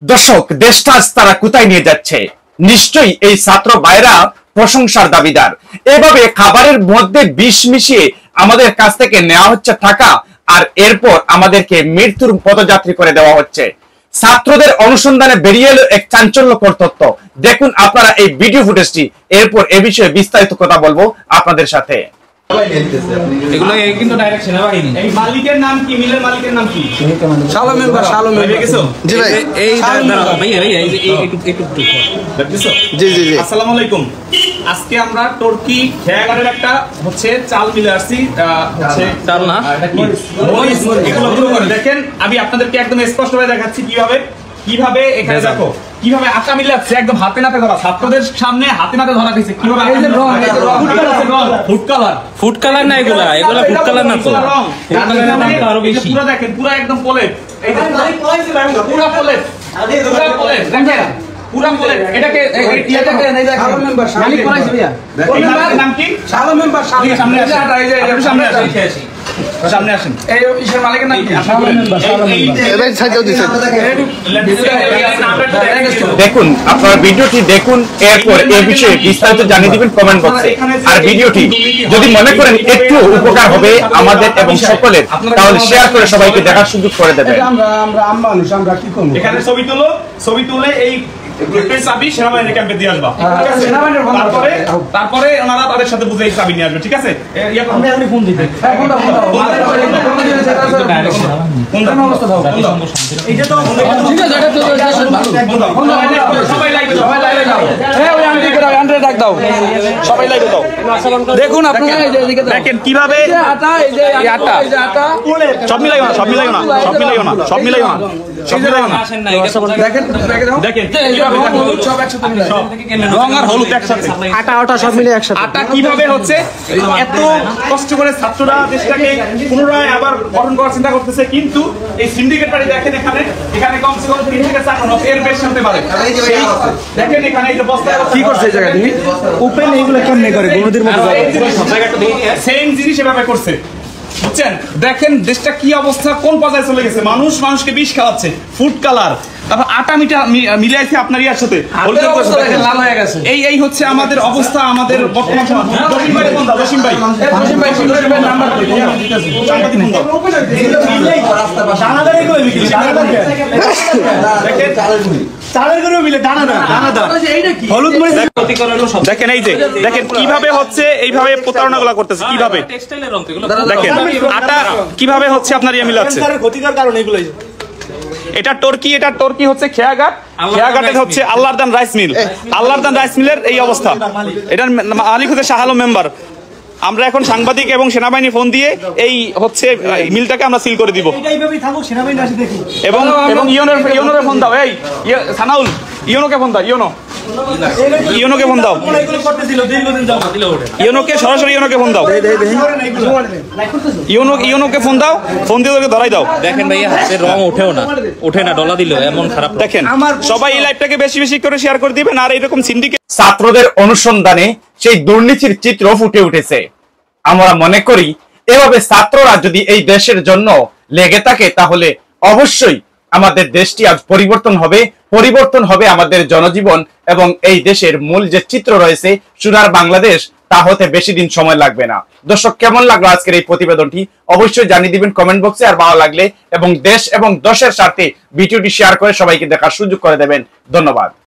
দর্শক, দেশটা তারা কোথায় নিয়ে যাচ্ছে? নিশ্চয়ই এই ছাত্র ভাইরা প্রশংসার দাবিদার। এভাবে খাবারের মধ্যে বিষ মিশিয়ে আমাদের কাছ থেকে নেওয়া হচ্ছে টাকা, আর এরপর আমাদেরকে মৃত্যুর পথযাত্রী করে দেওয়া হচ্ছে। ছাত্রদের অনুসন্ধানে বেরিয়ে এলো এক চাঞ্চল্যকর তথ্য। দেখুন আপনারা এই ভিডিও ফুটেজটি, এরপর এ বিষয়ে বিস্তারিত কথা বলবো আপনাদের সাথে। এগুলো কিন্তু ডাইরেক্ট সেনাবাহিনী। এই মালিকের নাম কি? মিলের মালিকের নাম কি? শালো মেম্বার। গেছো? জি ভাই। এই ভাইয়া এই যে একটু দেখছো? জি জি জি। আসসালামু আলাইকুম। আজকে আমরা টর্কি খেয়াঘাটের একটা হচ্ছে চাল মিলে আসছি। হচ্ছে চাল না, এটা কি মরিচ। এগুলো গুলো করে দেখেন, আমি আপনাদেরকে একদম স্পষ্টভাবে দেখাচ্ছি কিভাবে এখানে দেখো কিভাবে আটা মিলাচ্ছে, একদম হাতে নাতে ধরা, ছাত্রদের সামনে হাতে নাতে ধরা দিয়েছে। কিভাবে ফুড কালার না, এগুলা ফুড কালার না, তো আরো বেশি। পুরো দেখেন, পুরো একদম পলেট, এই যে পুরো পলেট, দেখেন পুরো পলেট। এটাকে শালো মেম্বার। মালিক করাইছে ভাইয়া। নাম কি? শালো মেম্বার। সামনে আসেন, সামনে আসেন, সামনে আসেন। এই ইসের মালিকের নাম কি? শালো মেম্বার। এবার সাইডে দিছেন। দেখুন, আপনারা ভিডিওটি দেখুন, এরপর এই বিষয়ে বিস্তারিত জানিয়ে দিবেন কমেন্ট বক্সে। আর ভিডিওটি যদি মনে করেন একটু উপকার হবে আমাদের এবং সকলের, তাহলে শেয়ার করে সবাইকে দেখার সুযোগ করে দেবেন। আমরা মানুষ, আমরা কি করব? এখানে ছবি তুলে এই চাবি সেনাবাহিনীর ক্যাম্পে দিয়ে আসবা। তারপরে ওনারা তাদের সাথে বুঝে এই চাবি নিয়ে আসবে। ঠিক আছে? ফোন দিতে। দেখুন আপনারা দেখেন কিভাবে সব মিলাইও না। দেখেন রং আর হলুদ একসাথে, আটা সব মিলে একসাথে। আটা কিভাবে হচ্ছে এত কষ্ট করে ছাত্ররা দেশটাকে পুনরায় আবার গঠন করার চিন্তা করতেছে, কিন্তু এই সিন্ডিকেট পার্টি দেখেন এখানে কমসে কম 3 থেকে 4 জন এর বেশি হতে পারে। দেখেন এখানে এই যে বস্তা কি করছে এই জায়গা তুমি ওপেন এইগুলো কেমনে করে গণদির মতো জায়গাটা দেখি সেম জিনিস এভাবে করছে। বুঝছেন? দেখেন দেশটা কি অবস্থা, কোন পর্যায়ে চলে গেছে। মানুষকে বিষ খাওয়াচ্ছে, ফুড কালার, তারপর আটা মিলাইছে আপনার ইয়ার সাথে। এই হচ্ছে আমাদের অবস্থা, আমাদের বর্তমান জসিম ভাই দেখেন, এই যে দেখেন কিভাবে হচ্ছে এইভাবে প্রতারণা গুলা করতেছে। কিভাবে দেখেন আটা কিভাবে হচ্ছে আপনার ইয়ে মিলাচ্ছে। ক্ষতিকর কারণ এগুলো। এটা টর্কি হচ্ছে খেয়াঘাটের হচ্ছে আল্লাহরদান রাইস মিল। আল্লাহরদান রাইস মিলের এই অবস্থা। এটার মালিক হচ্ছে শাহালো মেম্বার। আমরা এখন সাংবাদিক এবং সেনাবাহিনী ফোন দিয়ে এই হচ্ছে মিলটাকে আমরা সিল করে দিব। এবং ইউনোর ফোন দাও। এই সানাউল, ইউনোকে ফোন দাও। ইউনোকে ফোন দাও। ইউনোকে সরাসরি ইউনোকে ফোন দাও। ইউনোকে ফোন দাও। ফোন দিয়ে ওকে ধরাই দাও। দেখেন ভাইয়া, হাতের রং ওঠে না, ডলা দিল এমন খারাপ। দেখেন সবাই এই লাইভটাকে বেশি বেশি করে শেয়ার করে দিবেন। আর এরকম সিন্ডিকেট ছাত্রদের অনুসন্ধানে সেই দুর্নীতির চিত্র ফুটে উঠেছে। আমরা মনে করি এভাবে ছাত্ররা যদি এই দেশের জন্য লেগে থাকে, তাহলে অবশ্যই আমাদের দেশটি আজ পরিবর্তন হবে আমাদের জনজীবন, এবং এই দেশের মূল যে চিত্র রয়েছে সোনার বাংলাদেশ, তা হতে বেশি দিন সময় লাগবে না। দর্শক, কেমন লাগলো আজকের এই প্রতিবেদনটি অবশ্যই জানিয়ে দিবেন কমেন্ট বক্সে। আর ভালো লাগলে এবং দেশ এবং দশের স্বার্থে ভিডিওটি শেয়ার করে সবাইকে দেখার সুযোগ করে দেবেন। ধন্যবাদ।